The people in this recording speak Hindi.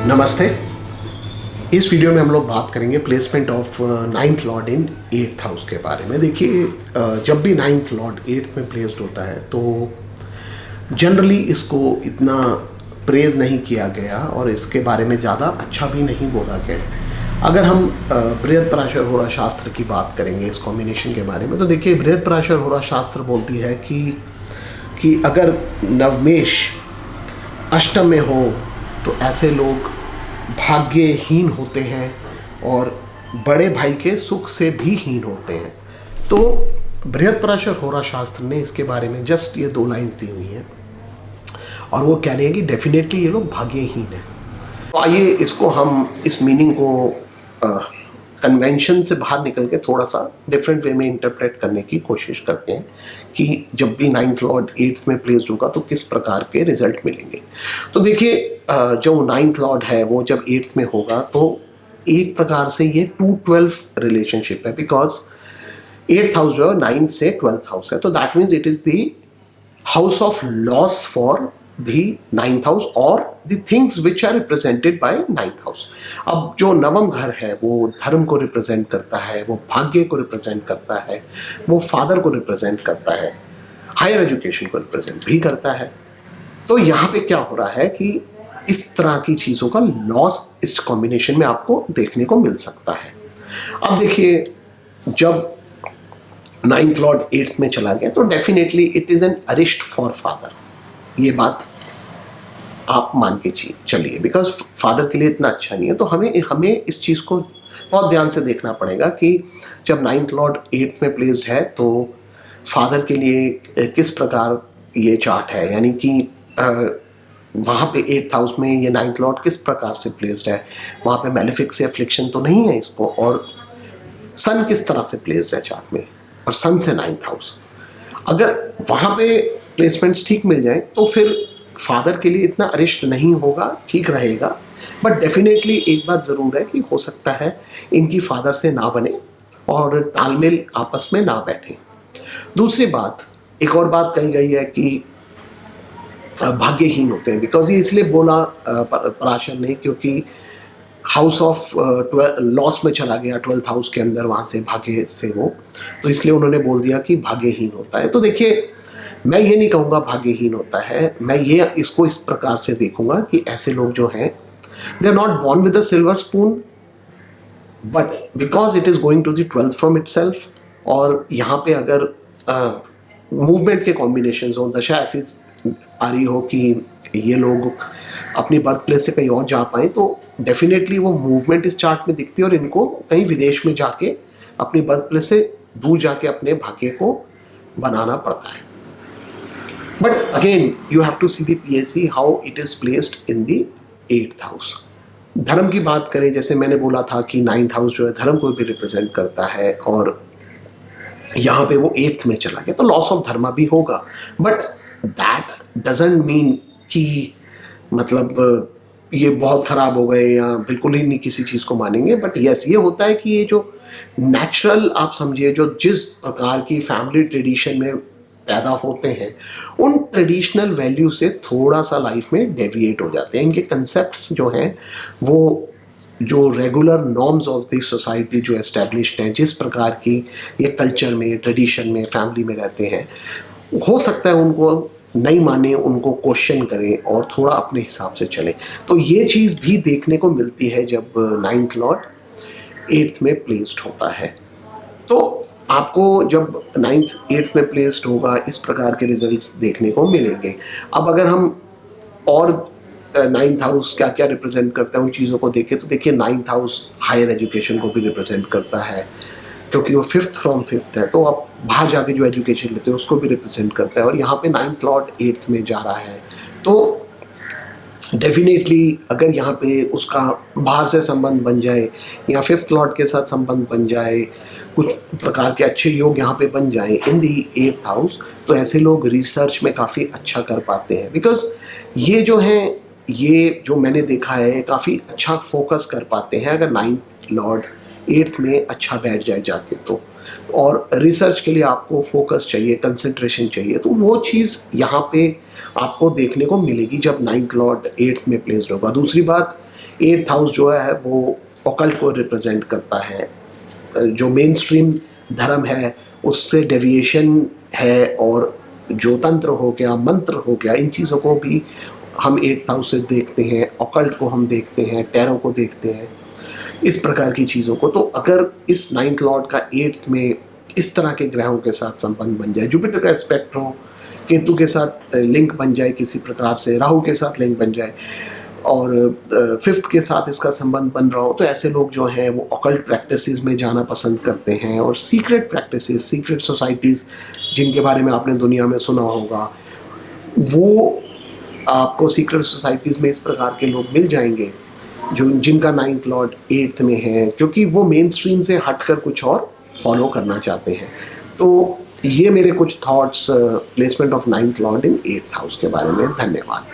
नमस्ते। इस वीडियो में हम लोग बात करेंगे placement of ninth Lord in eighth house के बारे में। देखिए, जब भी नाइन्थ लॉर्ड एट्थ में प्लेस्ड होता है तो जनरली इसको इतना प्रेज नहीं किया गया और इसके बारे में ज़्यादा अच्छा भी नहीं बोला गया। अगर हम बृहत्पराशर होरा शास्त्र की बात करेंगे इस कॉम्बिनेशन के बारे में, तो देखिए बृहत्पराशर होरा शास्त्र बोलती है कि अगर नवमेश अष्टम में हो तो ऐसे लोग भाग्यहीन होते हैं और बड़े भाई के सुख से भी हीन होते हैं। तो बृहत्पराशर होरा शास्त्र ने इसके बारे में जस्ट ये 2 लाइंस दी हुई हैं और वो कह रहे हैं कि डेफिनेटली ये लोग भाग्यहीन हैं। तो आइए इसको हम इस मीनिंग को कन्वेंशन से बाहर निकल के थोड़ा सा डिफरेंट वे में इंटरप्रेट करने की कोशिश करते हैं कि जब भी नाइन्थ लॉर्ड एट्थ में प्लेस्ड होगा तो किस प्रकार के रिजल्ट मिलेंगे। तो देखिए, जो नाइन्थ लॉर्ड है वो जब एट्थ में होगा तो एक प्रकार से ये 2-12 रिलेशनशिप है, बिकॉज एट्थ हाउस जो है 9 से 12th हाउस है। तो that means it is the house of loss for the ninth house or the things which are represented by ninth house। अब जो नवम घर है वो धर्म को रिप्रेजेंट करता है, वो भाग्य को रिप्रेजेंट करता है, वो फादर को रिप्रेजेंट करता है, हायर एजुकेशन को रिप्रेजेंट भी करता है। तो यहाँ पे क्या हो रहा है कि इस तरह की चीज़ों का लॉस इस कॉम्बिनेशन में आपको देखने को मिल सकता है। अब देखिए, जब नाइन्थ लॉर्ड एट्थ में चला गया तो डेफिनेटली इट इज़ एन अरिष्ट फॉर फादर। ये बात आप मान के चलिए, बिकॉज फादर के लिए इतना अच्छा नहीं है। तो हमें इस चीज़ को बहुत ध्यान से देखना पड़ेगा कि जब नाइन्थ लॉर्ड एट्थ में प्लेस्ड है तो फादर के लिए किस प्रकार ये चार्ट है, यानी कि वहाँ पे एट्थ हाउस में ये नाइन्थ लॉर्ड किस प्रकार से प्लेस्ड है, वहाँ पे मैलेफिक से अफ्लिक्शन तो नहीं है इसको, और सन किस तरह से प्लेस्ड है चार्ट में, और सन से नाइन्थ हाउस। अगर वहाँ पे प्लेसमेंट्स ठीक मिल जाए तो फिर फादर के लिए इतना अरिष्ट नहीं होगा, ठीक रहेगा। बट डेफिनेटली एक बात ज़रूर है कि हो सकता है इनकी फादर से ना बने और तालमेल आपस में ना बैठे। दूसरी बात, एक और बात कही गई है कि भाग्यहीन होते हैं, बिकॉज ये इसलिए बोला पराशर ने क्योंकि हाउस ऑफ लॉस में चला गया 12th हाउस के अंदर, वहाँ से भाग्य से वो, तो इसलिए उन्होंने बोल दिया कि भाग्यहीन होता है। तो देखिए, मैं ये नहीं कहूँगा भाग्यहीन होता है, मैं ये इसको इस प्रकार से देखूंगा कि ऐसे लोग जो हैं they are not born with a silver spoon, but because it is going to the 12th from itself. और यहाँ पे अगर मूवमेंट के कॉम्बिनेशन हो, दशा ऐसी आ रही हो कि ये लोग अपनी बर्थ प्लेस से कहीं और जा पाएँ, तो डेफिनेटली वो मूवमेंट इस चार्ट में दिखती है और इनको कहीं विदेश में जाके अपनी बर्थ प्लेस से दूर जाके अपने भाग्य को बनाना पड़ता है। But again, you have to see the PSC how it is placed in the 8th house। धर्म की बात करें, जैसे मैंने बोला था कि 9th हाउस जो है धर्म को भी रिप्रेजेंट करता है और यहाँ पे वो 8th में चला गया तो लॉस ऑफ धर्मा भी होगा। बट दैट डजंट मीन कि मतलब ये बहुत ख़राब हो गए या बिल्कुल ही नहीं किसी चीज़ को मानेंगे। बट यस, ये होता है कि ये जो नेचुरल आप समझिए, जो जिस प्रकार की फैमिली ट्रेडिशन में पैदा होते हैं, उन ट्रेडिशनल वैल्यू से थोड़ा सा लाइफ में डेविएट हो जाते हैं। इनके कंसेप्ट्स जो हैं वो जो regular norms of the society जो एस्टैब्लिश्ड हैं, जिस प्रकार की ये कल्चर में, ट्रेडिशन में, फैमिली में रहते हैं, हो सकता है उनको नहीं माने, उनको क्वेश्चन करें और थोड़ा अपने हिसाब से चलें। तो ये चीज़ भी देखने को मिलती है जब नाइन्थ लॉर्ड एट्थ में प्लेस्ड होता है। तो आपको जब 9th 8th में प्लेस्ड होगा इस प्रकार के रिजल्ट्स देखने को मिलेंगे। अब अगर हम और 9th हाउस क्या क्या रिप्रेजेंट करता है उन चीज़ों को देखें तो देखिए, 9th हाउस हायर एजुकेशन को भी रिप्रेजेंट करता है क्योंकि वो 5th फ्रॉम 5th है, तो आप बाहर जाके जो एजुकेशन लेते हैं उसको भी रिप्रेजेंट करता है। और यहाँ पे 9th लॉर्ड 8th में जा रहा है तो डेफिनेटली अगर यहाँ पे उसका बाहर से संबंध बन जाए या 5th लॉर्ड के साथ संबंध बन जाए, कुछ प्रकार के अच्छे योग यहाँ पे बन जाएं इन दी 8th हाउस, तो ऐसे लोग रिसर्च में काफ़ी अच्छा कर पाते हैं। बिकॉज ये जो हैं, ये जो मैंने देखा है, काफ़ी अच्छा फोकस कर पाते हैं अगर 9th लॉर्ड 8th में अच्छा बैठ जाए जाके तो। और रिसर्च के लिए आपको फोकस चाहिए, कंसंट्रेशन चाहिए, तो वो चीज़ यहाँ पे आपको देखने को मिलेगी जब 9th लॉर्ड 8th में प्लेस्ड होगा। दूसरी बात, एट्थ हाउस जो है वो ऑकल्ट को रिप्रेजेंट करता है, जो मेन स्ट्रीम धर्म है उससे डेविएशन है, और जो तंत्र हो गया, मंत्र हो गया, इन चीज़ों को भी हम एट्थ हाउस से देखते हैं, ऑकल्ट को हम देखते हैं, टैरो को देखते हैं, इस प्रकार की चीज़ों को। तो अगर इस नाइन्थ लॉर्ड का एट्थ में इस तरह के ग्रहों के साथ संबंध बन जाए, जुपिटर का एस्पेक्ट हो, केतु के साथ लिंक बन जाए किसी प्रकार से, राहु के साथ लिंक बन जाए, और फिफ्थ के साथ इसका संबंध बन रहा हो, तो ऐसे लोग जो हैं वो ऑकल्ट प्रैक्टिसेस में जाना पसंद करते हैं, और सीक्रेट प्रैक्टिसेस, सीक्रेट सोसाइटीज़ जिनके बारे में आपने दुनिया में सुना होगा, वो आपको सीक्रेट सोसाइटीज़ में इस प्रकार के लोग मिल जाएंगे जो जिनका नाइन्थ लॉर्ड एट्थ में है, क्योंकि वो मेन स्ट्रीम से हटकर कुछ और फॉलो करना चाहते हैं। तो ये मेरे कुछ thoughts placement of ninth Lord in eighth house के बारे में। धन्यवाद।